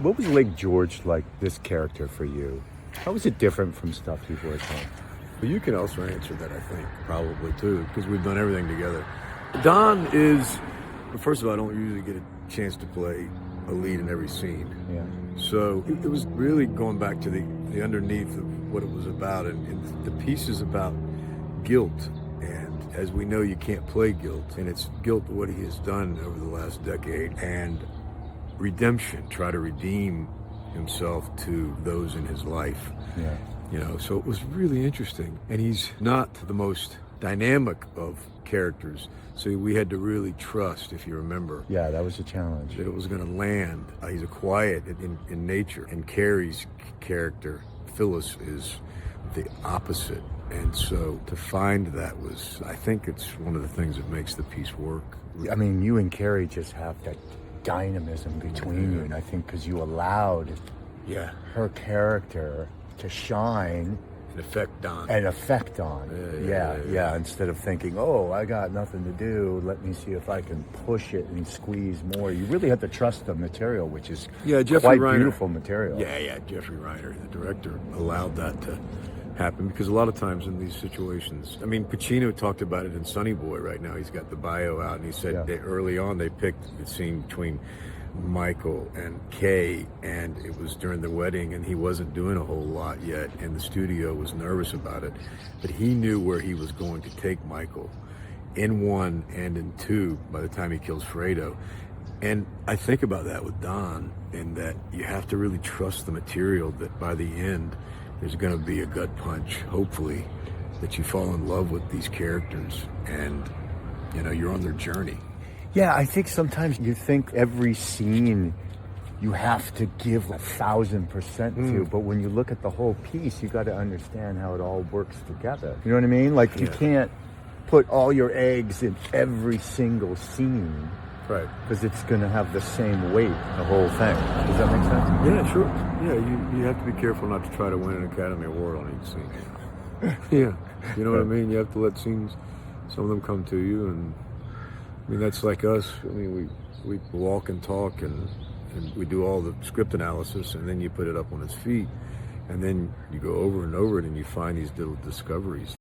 What was Lake George like, this character, for you? How was it different from stuff you've worked on? Well, you can also answer that, I think, probably, too, because we've done everything together. Don is, first of all, I don't usually get a chance to play a lead in every scene. Yeah. So it was really going back to the underneath of what it was about, and the piece is about guilt. And as we know, you can't play guilt, and it's guilt what he has done over the last decade, and redemption, try to redeem himself to those in his life. Yeah. You know, so it was really interesting. And he's not the most dynamic of characters, so we had to really trust, if you remember. Yeah, that was a challenge. That it was going to land. He's a quiet in nature. And Carrie's character, Phyllis, is the opposite. And so to find that was, I think it's one of the things that makes the piece work. I mean, you and Carrie just have that dynamism between you, and I think because you allowed her character to shine and affect Don. Yeah, instead of thinking, oh, I got nothing to do, let me see if I can push it and squeeze more. You really have to trust the material, which is quite beautiful material. Yeah, Jeffrey Reiner, the director, allowed that to happen, because a lot of times in these situations, I mean, Pacino talked about it in Sonny Boy right now. He's got the bio out, and he said that early on they picked the scene between Michael and Kay, and it was during the wedding, and he wasn't doing a whole lot yet, and the studio was nervous about it, but he knew where he was going to take Michael in 1 and in 2 by the time he kills Fredo. And I think about that with Don, in that you have to really trust the material, that by the end there's going to be a gut punch, hopefully, that you fall in love with these characters and, you know, you're on their journey. Yeah, I think sometimes you think every scene you have to give 1,000% to, but when you look at the whole piece, you got to understand how it all works together. You know what I mean? Like, you can't put all your eggs in every single scene. Right. Because it's going to have the same weight, the whole thing. Does that make sense? Yeah, sure. Yeah, you have to be careful not to try to win an Academy Award on each scene. Yeah, you know what I mean? You have to let scenes, some of them come to you, and I mean, that's like us. I mean, we walk and talk, and we do all the script analysis, and then you put it up on its feet, and then you go over and over it, and you find these little discoveries.